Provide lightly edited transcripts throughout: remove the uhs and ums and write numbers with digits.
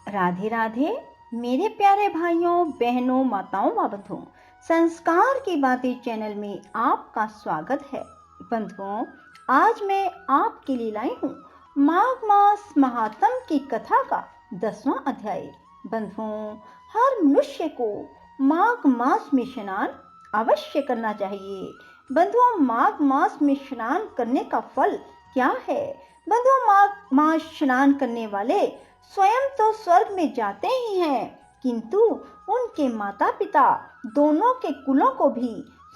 राधे राधे मेरे प्यारे भाइयों बहनों माताओं बंधुओं, संस्कार की बातें चैनल में आपका स्वागत है। बंधुओं, आज मैं आपके लिए लाई हूँ माघ मास महात्म की कथा का 10वां अध्याय। बंधुओं, हर मनुष्य को माघ मास में स्नान अवश्य करना चाहिए। बंधुओं, माघ मास में स्नान करने का फल क्या है? बंधुओं, माघ मास स्नान करने वाले स्वयं तो स्वर्ग में जाते ही हैं, किंतु उनके माता पिता दोनों के कुलों को भी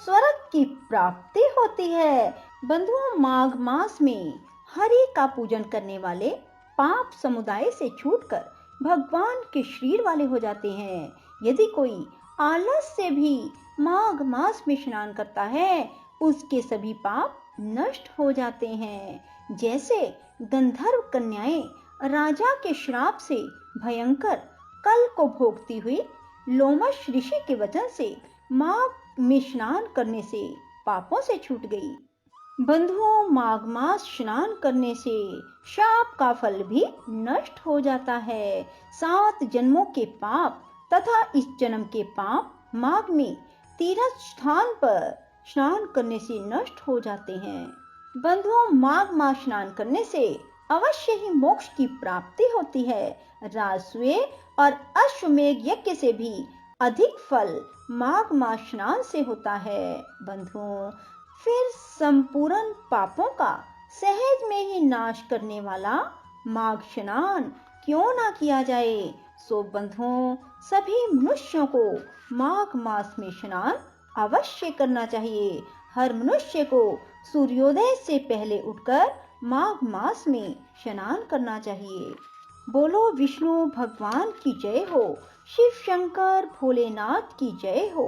स्वर्ग की प्राप्ति होती है। बंधुओं, माघ मास में हरि का पूजन करने वाले पाप समुदाय से छूटकर भगवान के शरीर वाले हो जाते हैं। यदि कोई आलस से भी माघ मास में स्नान करता है, उसके सभी पाप नष्ट हो जाते हैं। जैसे गंधर्व कन्याएं राजा के श्राप से भयंकर कल को भोगती हुई लोमश ऋषि के वचन से माघ में स्नान करने से पापों से छूट गई। बंधुओं, माघ मास स्नान करने से शाप का फल भी नष्ट हो जाता है। 7 जन्मों के पाप तथा इस जन्म के पाप माघ में तीर्थ स्थान पर स्नान करने से नष्ट हो जाते हैं। बंधुओं, माघ मास स्नान करने से अवश्य ही मोक्ष की प्राप्ति होती है। राजस्व और अश्वमेध यज्ञ से भी अधिक फल माघ मास स्नान से होता है। बंधुओं, फिर संपूर्ण पापों का सहज में ही नाश करने वाला माघ स्नान क्यों ना किया जाए। सो बंधुओं, सभी मनुष्यों को माघ मास में स्नान अवश्य करना चाहिए। हर मनुष्य को सूर्योदय से पहले उठकर माघ मास में स्नान करना चाहिए। बोलो विष्णु भगवान की जय हो, शिव शंकर भोलेनाथ की जय हो।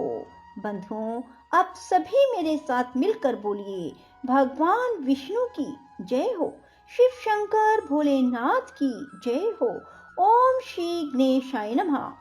बंधुओं, आप सभी मेरे साथ मिलकर बोलिए, भगवान विष्णु की जय हो, शिव शंकर भोलेनाथ की जय हो। ओम श्री गणेशाय नमः।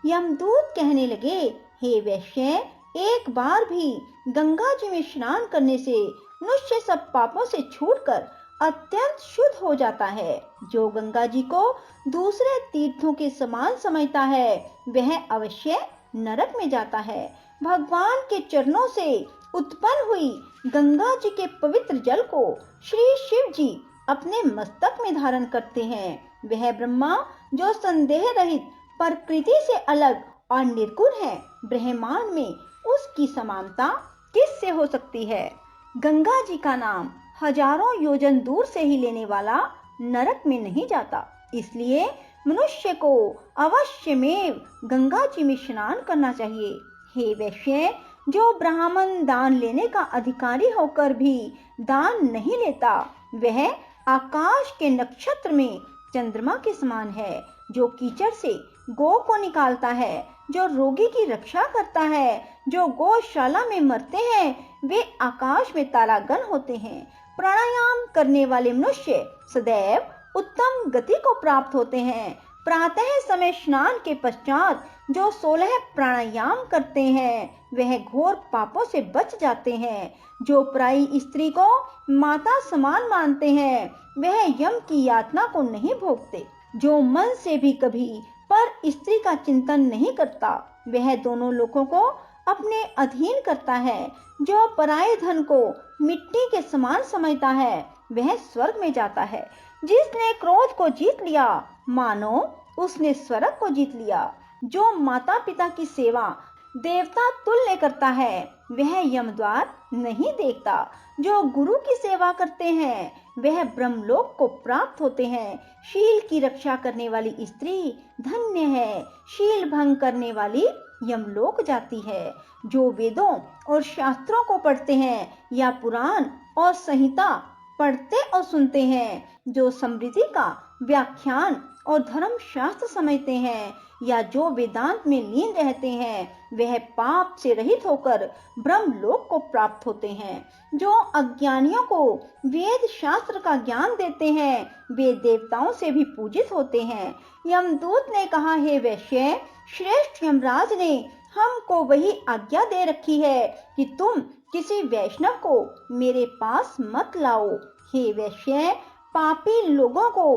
यमदूत कहने लगे, हे वैश्य, एक बार भी गंगा जी में स्नान करने से मनुष्य सब पापों से छूटकर अत्यंत शुद्ध हो जाता है। जो गंगा जी को दूसरे तीर्थों के समान समझता है, वह अवश्य नरक में जाता है। भगवान के चरणों से उत्पन्न हुई गंगा जी के पवित्र जल को श्री शिव जी अपने मस्तक में धारण करते हैं। वह ब्रह्मा जो संदेह रहित प्रकृति से अलग और निर्गुण है, ब्रह्मांड में उसकी समानता किससे हो सकती है? गंगा जी का नाम हजारों योजन दूर से ही लेने वाला नरक में नहीं जाता। इसलिए मनुष्य को अवश्य में गंगा जी में स्नान करना चाहिए। हे वैश्य, जो ब्राह्मण दान लेने का अधिकारी होकर भी दान नहीं लेता, वह आकाश के नक्षत्र में चंद्रमा के समान है। जो कीचड़ से गौ को निकालता है, जो रोगी की रक्षा करता है, जो गौशाला में मरते हैं, वे आकाश में तारागण होते हैं। प्राणायाम करने वाले मनुष्य सदैव उत्तम गति को प्राप्त होते हैं। प्रातः समय स्नान के पश्चात जो 16 प्राणायाम करते हैं, वह घोर पापों से बच जाते हैं। जो पराई स्त्री को माता समान मानते हैं, वह यम की यातना को नहीं भोगते। जो मन से भी कभी पर स्त्री का चिंतन नहीं करता, वह दोनों लोगों को अपने अधीन करता है। जो पराये धन को मिट्टी के समान समझता है, वह स्वर्ग में जाता है। जिसने क्रोध को जीत लिया, मानो उसने स्वर्ग को जीत लिया। जो माता पिता की सेवा देवता तुल्य करता है, वह यमद्वार नहीं देखता। जो गुरु की सेवा करते हैं, वह ब्रह्मलोक को प्राप्त होते हैं। शील की रक्षा करने वाली स्त्री धन्य है। शील भंग करने वाली यमलोक जाती है। जो वेदों और शास्त्रों को पढ़ते हैं या पुराण और संहिता पढ़ते और सुनते हैं, जो स्मृति का व्याख्यान और धर्म शास्त्र समझते हैं, या जो वेदांत में लीन रहते हैं, वह पाप से रहित होकर ब्रह्मलोक को प्राप्त होते हैं। जो अज्ञानियों को वेद शास्त्र का ज्ञान देते हैं, वे देवताओं से भी पूजित होते हैं। यमदूत ने कहा, हे वैश्य, श्रेष्ठ यमराज ने हमको वही आज्ञा दे रखी है कि तुम किसी वैष्णव को मेरे पास मत लाओ। हे वैश्य, पापी लोगों को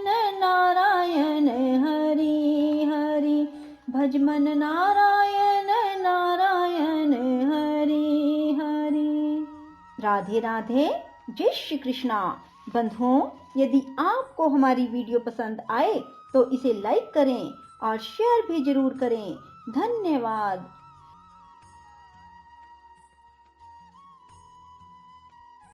नारायण हरि हरि, भज मन नारायण नारायण हरि हरि। राधे राधे, जय श्री कृष्णा। बंधुओं, यदि आपको हमारी वीडियो पसंद आए तो इसे लाइक करें और शेयर भी जरूर करें। धन्यवाद।